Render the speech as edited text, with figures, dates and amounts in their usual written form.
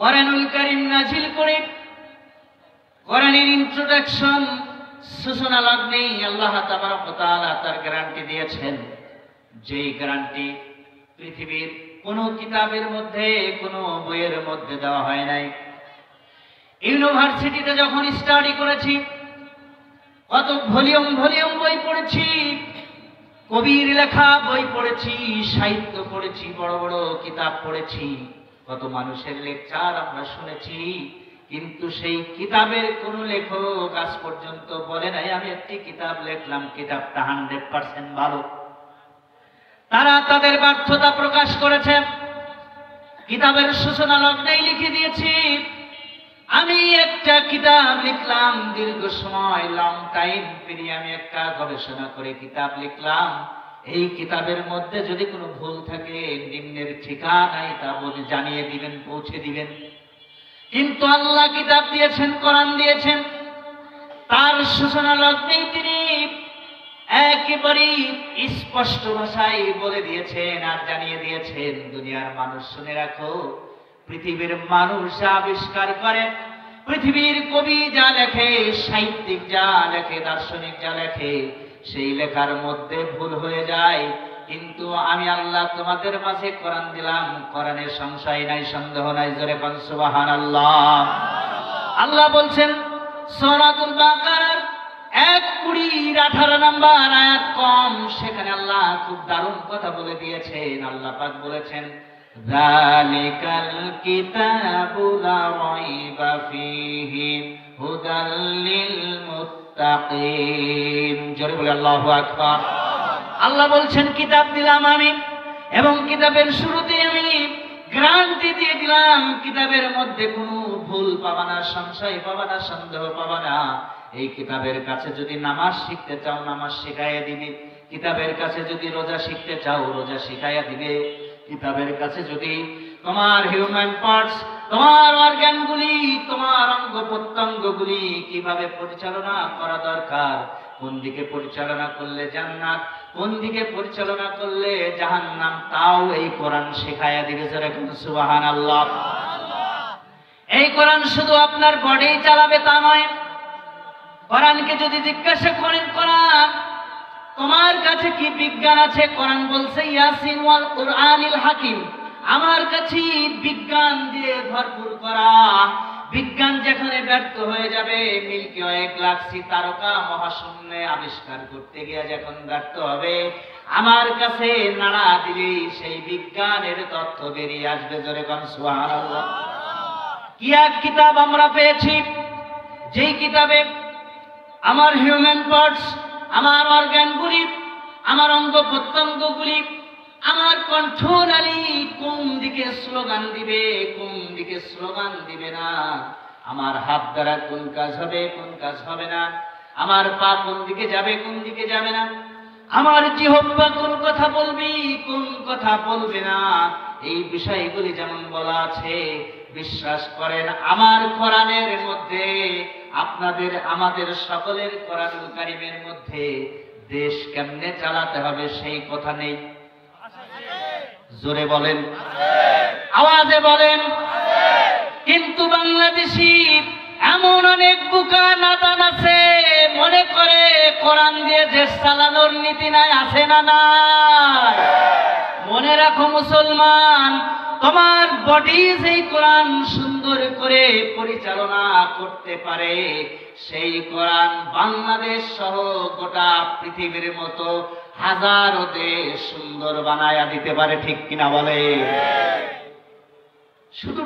কোরআনুল কারীম নাজিল করে কোরআনের ইন্ট্রোডাকশন সূচনা লগ্নেই আল্লাহ তাবারক ওয়া তাআলা তার গ্যারান্টি দিয়েছেন, যেই গ্যারান্টি পৃথিবীর কোনো কিতাবের মধ্যে কোনো বইয়ের মধ্যে দেওয়া হয় নাই। ইউনিভার্সিটিতে যখন স্টাডি করেছি, কত ভলিউম বই পড়েছি, কবির লেখা বই পড়েছি, সাহিত্য পড়েছি, বড় বড় কিতাব পড়েছি, কত মানুষের লেকচার আমরা শুনেছি, কিন্তু সেই কিতাবের কোন লেখক আজ পর্যন্ত বলে নাই আমি একটি কিতাব লিখলাম, কিতাবটা 100% ভালো। তারা তাদের ব্যর্থতা প্রকাশ করেছে। কিতাবের সূচনা লগ্নেই লিখে দিয়েছি, আমি একটা কিতাব লিখলাম, দীর্ঘ সময় লং টাইম পেরিয়ে আমি একটা গবেষণা করে কিতাব লিখলাম। এই কিতাবের মধ্যে যদি কোনো ভুল থাকে নিম্নের ঠিকানায় তা বলে জানিয়ে দিবেন, পৌঁছে দিবেন। কিন্তু আল্লাহ কিতাব দিয়েছেন, কোরআন দিয়েছেন, তার সূচনা লগ্নেই তিনি একেবারে স্পষ্ট ভাষায় বলে দিয়েছেন আর জানিয়ে দিয়েছেন, দুনিয়ার মানুষ শুনে রাখো, পৃথিবীর মানুষ আবিষ্কার করে, পৃথিবীর কবি যা লেখে, সাহিত্যিক যা লেখে, দার্শনিক যা লেখে, সেই লেখার মধ্যে ভুল হয়ে যায়, কিন্তু আমি আল্লাহ তোমাদের মাঝে কোরআন দিলাম, কোরআনে সংশয় নাই, সন্দেহ নাই। জোরে বল সুবহানাল্লাহ। আল্লাহ বলছেন সূরাতুল বাকারার 1:18 নম্বর আয়াত কম, সেখানে আল্লাহ খুব দারুণ কথা বলে দিয়েছেন। আল্লাহ পাক বলেছেন, যালিকাল কিতাবু লা রাইবা ফীহি হুদাল লিল মুত্তাকিন। জোরে বলে আল্লাহু আকবার। আল্লাহ বলছেন কিতাব দিলাম আমি, এবং কিতাবের শুরুতে আমি গ্যারান্টি দিয়ে দিলাম, কিতাবের মধ্যে কোনো ভুল পাবা না, সংশয় পাবা না, সন্দেহ পাবা না। এই কিতাবের কাছে যদি নামাজ শিখতে চাও, নামাজ শিখাইয়া দিবে। কিতাবের কাছে যদি রোজা শিখতে চাও, রোজা শিখাইয়া দিবে। কিতাবের কাছে যদি তোমার হিউম্যান পার্টস, তোমার অর্গানগুলি, তোমার অঙ্গ প্রত্যঙ্গগুলি কিভাবে পরিচালনা করা দরকার, কোন দিকে পরিচালনা করলে জান্নাত, কোন দিকে পরিচালনা করলে জাহান্নাম, তাও এই কোরআন শেখায়া দিবে। যারা কোন সুবহানাল্লাহ। এই কোরআন শুধু আপনার বডি চালাবে তা নয়। কোরআনকে যদি জিজ্ঞাসা করেন, কোরআন তোমার কাছে কি বিজ্ঞান আছে, কোরআন বলছে ইয়াসিন ওয়াল কুরআনিল হাকিম, আমার কাছে বিজ্ঞান দিয়ে ভরপুর করা। বিজ্ঞান যেখানে ব্যর্থ হয়ে যাবে, মিল্কি ওয়ে গ্যালাক্সি তারকা মহাশূন্যে আবিষ্কার করতে গিয়ে যখন ব্যর্থ হবে, আমার কাছে নাড়া দিলেই সেই বিজ্ঞানের তথ্য বেরিয়ে আসবে। জোরে কোন সুবহানাল্লাহ। কি এক কিতাব আমরা পেয়েছি, যেই কিতাবে আমার হিউম্যান পার্টস, আমার অর্গানগুলি, আমার অঙ্গ প্রত্যঙ্গগুলি, আমার কণ্ঠনালী কোন দিকে স্লোগান দিবে, কোন দিকে স্লোগান দিবে না, আমার হাত দ্বারা কোন কাজ হবে, কোন কাজ হবে না, আমার পা কোন দিকে যাবে, কোন দিকে যাবে না, আমার জিহ্বা কোন কথা বলবি, কোন কথা বলবে না, এই বিষয়গুলি যেমন বলা আছে, বিশ্বাস করেন আমার কোরআনের মধ্যে, আপনাদের আমাদের সকলের কোরআনুল কারীমের মধ্যে দেশ কেমনে চালাতে হবে সেই কথা নেই। জোরে বলেন, আওয়াজে বলেন। কিন্তু বাংলাদেশি এমন অনেক বোকা নাদান আছে, মনে করে কোরআন দিয়ে দেশ চালানোর নীতি নাই, আছে না নাই? মনে রাখো মুসলমান, তোমার বডি যেই কোরআন সুন্দর করে পরিচালনা করতে পারে, সেই কোরআন বাংলাদেশ সহ গোটা পৃথিবীর মতো হাজারো দেশ সুন্দর বানায়া দিতে পারে। ঠিক কিনা বলে? শুধু